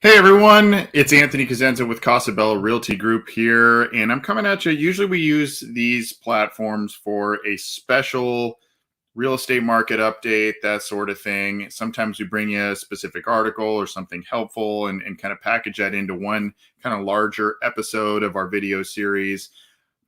Hey everyone, it's Anthony Cosenza with Casa Realty Group here, and I'm coming at you. Usually we use these platforms for a special real estate market update, that sort of thing. Sometimes we bring you a specific article or something helpful and kind of package that into one kind of larger episode of our video series.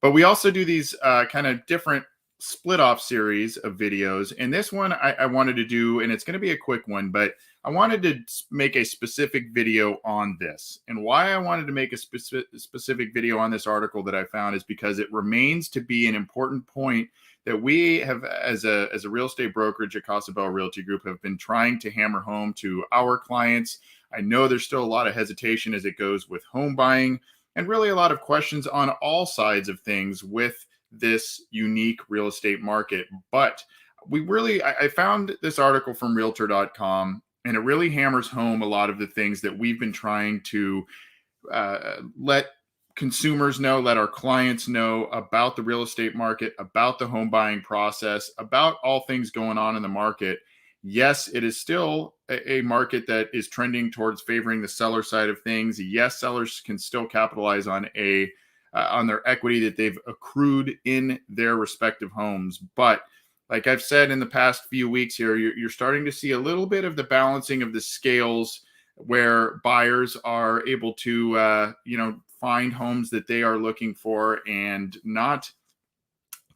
But we also do these kind of different split off series of videos. And this one I wanted to do, and it's going to be a quick one, but I wanted to make a specific video on this. And why I wanted to make a specific video on this article that I found is because it remains to be an important point that we have, as a real estate brokerage at Casa Realty Group, have been trying to hammer home to our clients. I know there's still a lot of hesitation as it goes with home buying, and really a lot of questions on all sides of things with this unique real estate market. But I found this article from realtor.com, and it really hammers home a lot of the things that we've been trying to let consumers know, let our clients know about the real estate market, about the home buying process, about all things going on in the market. Yes, it is still a market that is trending towards favoring the seller side of things. Yes, sellers can still capitalize on on their equity that they've accrued in their respective homes. But like I've said in the past few weeks here, you're starting to see a little bit of the balancing of the scales, where buyers are able to find homes that they are looking for and not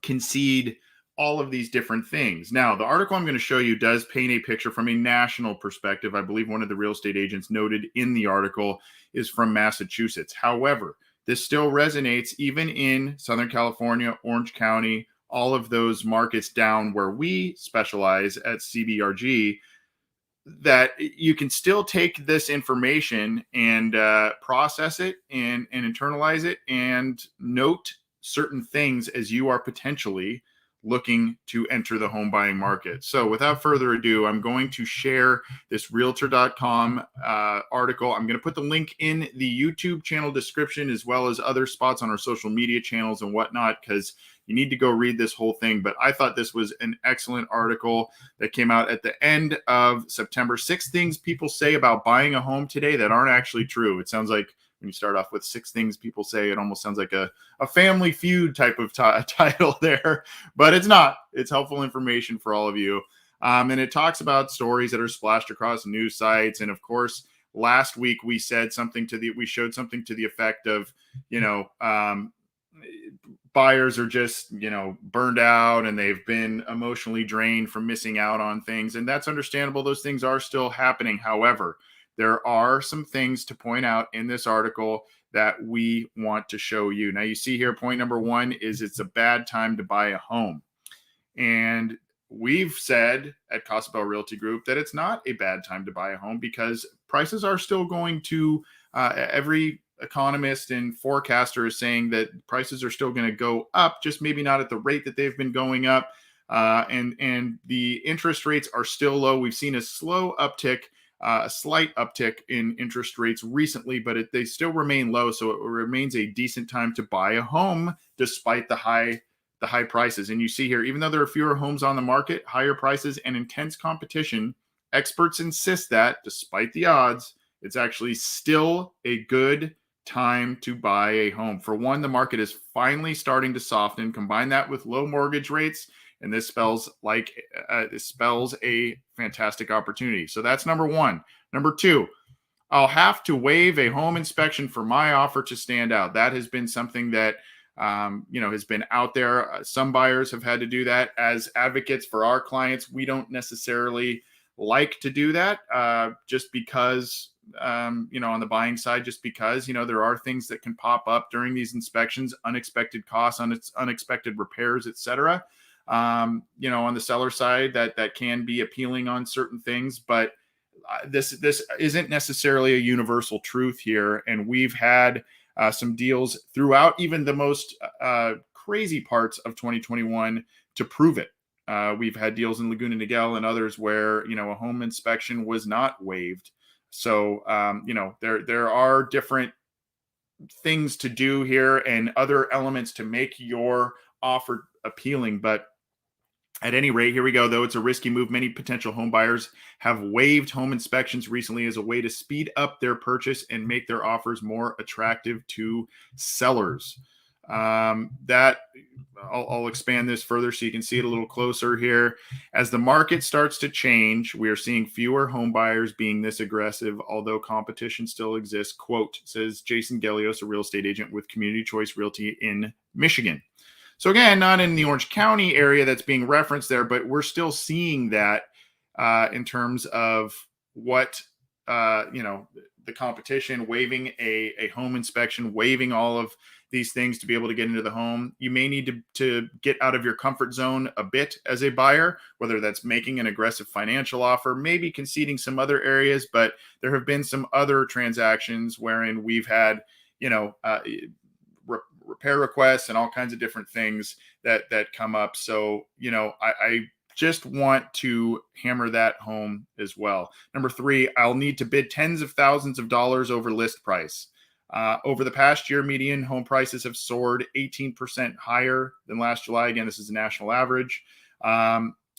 concede all of these different things. Now, the article I'm going to show you does paint a picture from a national perspective. I believe one of the real estate agents noted in the article is from Massachusetts. However, this still resonates even in Southern California, Orange County, all of those markets down where we specialize at CBRG, that you can still take this information and process it and internalize it and note certain things as you are potentially looking to enter the home buying market. So without further ado, I'm going to share this realtor.com article. I'm going to put the link in the YouTube channel description, as well as other spots on our social media channels and whatnot, because you need to go read this whole thing. But I thought this was an excellent article that came out at the end of September. 6 things people say about buying a home today that aren't actually true. It sounds like when you start off with 6 things people say, it almost sounds like a Family Feud type of title there, but it's not. It's helpful information for all of you. And it talks about stories that are splashed across news sites. And of course, last week we showed something to the effect of, buyers are just, burned out and they've been emotionally drained from missing out on things. And that's understandable. Those things are still happening. However, there are some things to point out in this article that we want to show you. Now, you see here, point number 1 is it's a bad time to buy a home. And we've said at Casa Realty Group that it's not a bad time to buy a home, because prices are still going to, every economist and forecaster is saying that prices are still going to go up, just maybe not at the rate that they've been going up. And the interest rates are still low. We've seen a slight uptick in interest rates recently, but they still remain low. So it remains a decent time to buy a home despite the high prices. And you see here, even though there are fewer homes on the market, higher prices and intense competition, experts insist that despite the odds, it's actually still a good time to buy a home. For one, the market is finally starting to soften. Combine that with low mortgage rates, and this spells a fantastic opportunity. So that's number 1. Number 2, I'll have to waive a home inspection for my offer to stand out. That has been something that has been out there. Some buyers have had to do that. As advocates for our clients, we don't necessarily like to do that, just because, on the buying side, just because, there are things that can pop up during these inspections, unexpected costs, unexpected repairs, etc. On the seller side, that can be appealing on certain things, but this isn't necessarily a universal truth here. And we've had some deals throughout even the most crazy parts of 2021 to prove it. We've had deals in Laguna Niguel and others where, a home inspection was not waived. So, there are different things to do here and other elements to make your offer appealing. But At any rate, here we go. Though it's a risky move, many potential home buyers have waived home inspections recently as a way to speed up their purchase and make their offers more attractive to sellers. That I'll expand this further so you can see it a little closer here. As the market starts to change, we are seeing fewer home buyers being this aggressive, although competition still exists. Quote, says Jason Gelios, a real estate agent with Community Choice Realty in Michigan. So again, not in the Orange County area that's being referenced there, but we're still seeing that in terms of what the competition, waiving a home inspection, waiving all of these things to be able to get into the home. You may need to get out of your comfort zone a bit as a buyer, whether that's making an aggressive financial offer, maybe conceding some other areas, but there have been some other transactions wherein we've had, repair requests and all kinds of different things that come up. So, I just want to hammer that home as well. Number 3, I'll need to bid tens of thousands of dollars over list price. Over the past year, median home prices have soared 18% higher than last July. Again, this is a national average.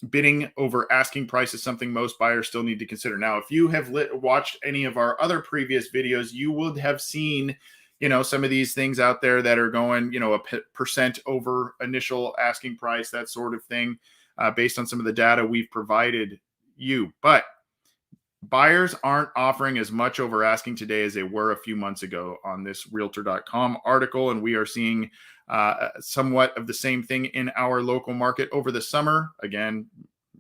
Bidding over asking price is something most buyers still need to consider. Now, if you have watched any of our other previous videos, you would have seen some of these things out there that are going, a percent over initial asking price, that sort of thing, based on some of the data we've provided you. But buyers aren't offering as much over asking today as they were a few months ago on this Realtor.com article. And we are seeing somewhat of the same thing in our local market over the summer. Again,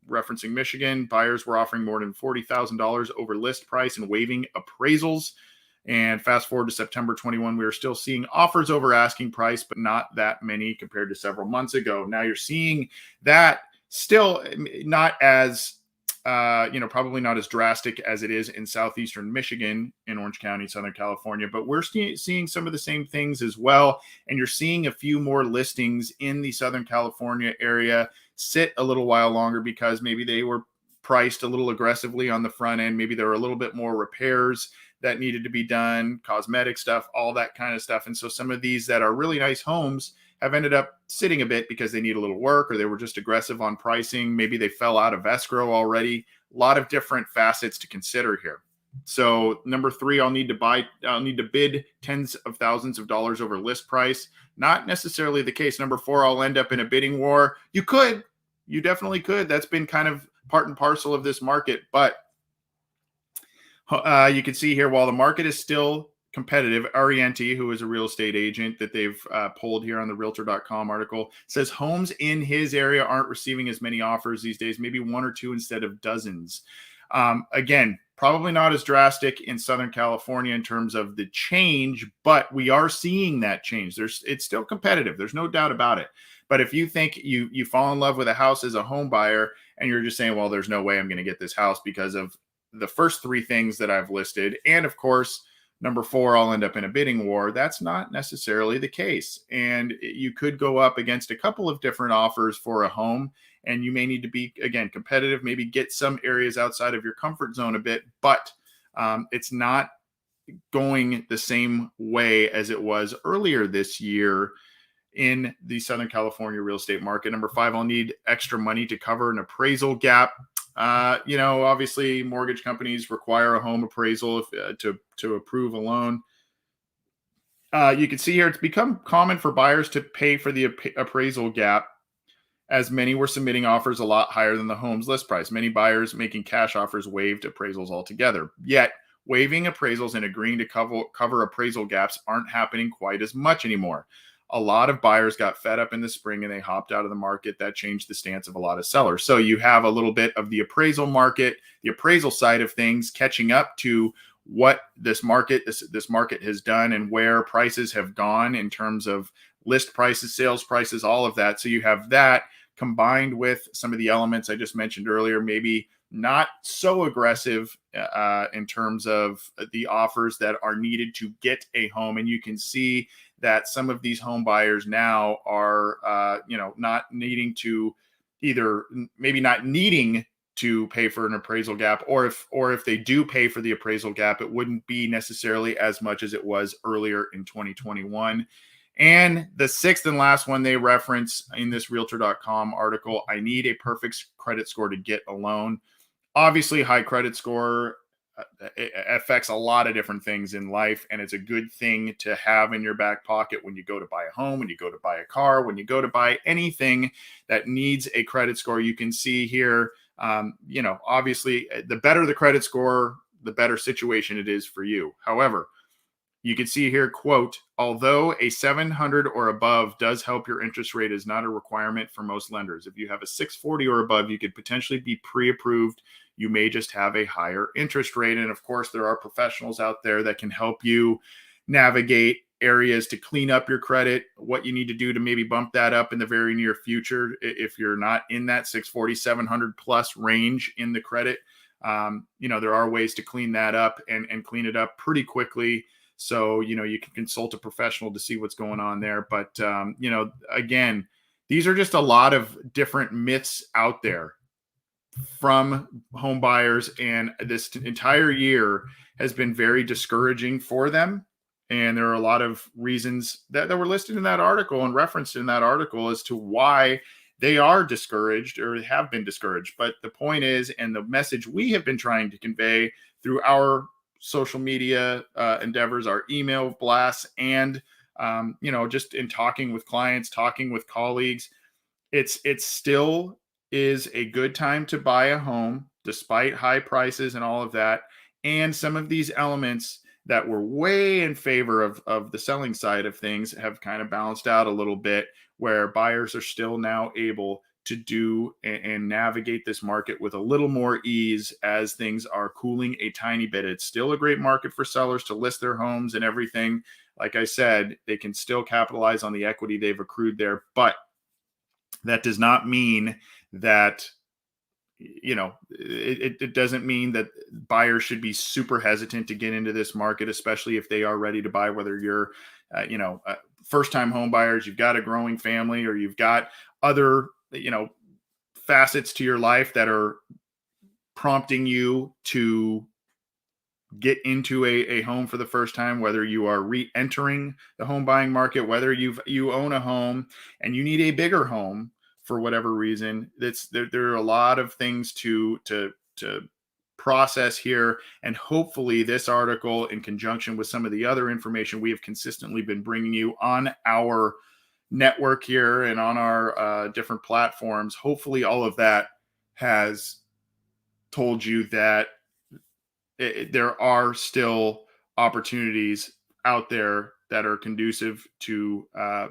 referencing Michigan, buyers were offering more than $40,000 over list price and waiving appraisals. And fast forward to September 21, we are still seeing offers over asking price, but not that many compared to several months ago. Now you're seeing that still not as, probably not as drastic as it is in southeastern Michigan, in Orange County, Southern California, but we're seeing some of the same things as well. And you're seeing a few more listings in the Southern California area sit a little while longer because maybe they were priced a little aggressively on the front end. Maybe there were a little bit more repairs that needed to be done, cosmetic stuff, all that kind of stuff. And so some of these that are really nice homes have ended up sitting a bit because they need a little work, or they were just aggressive on pricing. Maybe they fell out of escrow already. A lot of different facets to consider here. So number 3, I'll need to bid tens of thousands of dollars over list price. Not necessarily the case. Number 4, I'll end up in a bidding war. You definitely could. That's been kind of part and parcel of this market, but you can see here, while the market is still competitive, Arienti, who is a real estate agent that they've polled here on the Realtor.com article, says homes in his area aren't receiving as many offers these days, maybe 1 or 2 instead of dozens. Again, probably not as drastic in Southern California in terms of the change, but we are seeing that change. It's still competitive. There's no doubt about it. But if you think you fall in love with a house as a home buyer and you're just saying, well, there's no way I'm going to get this house because of the first 3 things that I've listed, and of course, number 4, I'll end up in a bidding war. That's not necessarily the case. And you could go up against a couple of different offers for a home, and you may need to be, again, competitive, maybe get some areas outside of your comfort zone a bit, but it's not going the same way as it was earlier this year in the Southern California real estate market. Number 5, I'll need extra money to cover an appraisal gap. Obviously mortgage companies require a home appraisal to approve a loan. You can see here, it's become common for buyers to pay for the appraisal gap, as many were submitting offers a lot higher than the home's list price. Many buyers making cash offers waived appraisals altogether. Yet waiving appraisals and agreeing to cover appraisal gaps aren't happening quite as much anymore. A lot of buyers got fed up in the spring and they hopped out of the market. That changed the stance of a lot of sellers. So you have a little bit of the appraisal market, the appraisal side of things catching up to what this market has done and where prices have gone in terms of list prices, sales prices, all of that. So you have that combined with some of the elements I just mentioned earlier, maybe not so aggressive in terms of the offers that are needed to get a home. And you can see that some of these home buyers now are, not needing to maybe not needing to pay for an appraisal gap, or if they do pay for the appraisal gap, it wouldn't be necessarily as much as it was earlier in 2021. And the sixth and last one they reference in this Realtor.com article, I need a perfect credit score to get a loan. Obviously, high credit score it affects a lot of different things in life, and it's a good thing to have in your back pocket when you go to buy a home, when you go to buy a car, when you go to buy anything that needs a credit score. You can see here, obviously, the better the credit score, the better situation it is for you. However, you can see here, quote, although a 700 or above does help your interest rate is not a requirement for most lenders. If you have a 640 or above, you could potentially be pre-approved. You may just have a higher interest rate. And of course, there are professionals out there that can help you navigate areas to clean up your credit, what you need to do to maybe bump that up in the very near future if you're not in that 640, 700 plus range in the credit. There are ways to clean that up and clean it up pretty quickly. So, you can consult a professional to see what's going on there. But, again, these are just a lot of different myths out there from home buyers. And this entire year has been very discouraging for them. And there are a lot of reasons that were listed in that article and referenced in that article as to why they are discouraged or have been discouraged. But the point is, and the message we have been trying to convey through our social media endeavors, our email blasts, and just in talking with clients, talking with colleagues, it still is a good time to buy a home despite high prices and all of that. And some of these elements that were way in favor of the selling side of things have kind of balanced out a little bit, where buyers are still now able to do and navigate this market with a little more ease as things are cooling a tiny bit. It's still a great market for sellers to list their homes and everything. Like I said, they can still capitalize on the equity they've accrued there, but that does not mean that it doesn't mean that buyers should be super hesitant to get into this market, especially if they are ready to buy, whether you're first-time home buyers, you've got a growing family, or you've got other facets to your life that are prompting you to get into a home for the first time, whether you are re-entering the home buying market, whether you own a home and you need a bigger home for whatever reason. There are a lot of things to process here, and hopefully this article, in conjunction with some of the other information we have consistently been bringing you on our network here and on our different platforms, hopefully all of that has told you that there are still opportunities out there that are conducive to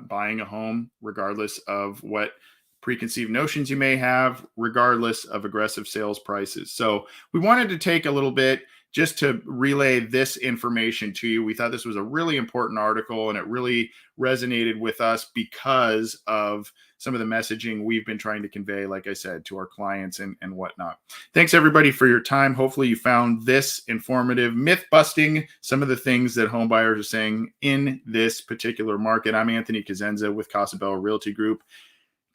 buying a home, regardless of what preconceived notions you may have, regardless of aggressive sales prices. So we wanted to take a little bit just to relay this information to you. We thought this was a really important article, and it really resonated with us because of some of the messaging we've been trying to convey, like I said, to our clients and whatnot. Thanks everybody for your time. Hopefully you found this informative, myth busting some of the things that home buyers are saying in this particular market. I'm Anthony Cosenza with Casa Realty Group.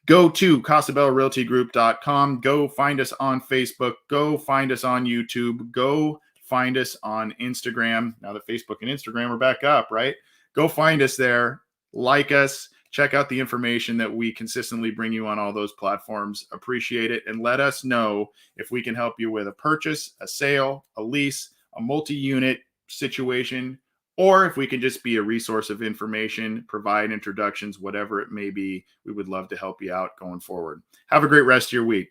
Go to CasaBellaRealtyGroup.com. Go find us on Facebook. Go find us on YouTube. Go find us on Instagram. Now that Facebook and Instagram are back up, right? Go find us there. Like us. Check out the information that we consistently bring you on all those platforms. Appreciate it. And let us know if we can help you with a purchase, a sale, a lease, a multi-unit situation, or if we can just be a resource of information, provide introductions, whatever it may be. We would love to help you out going forward. Have a great rest of your week.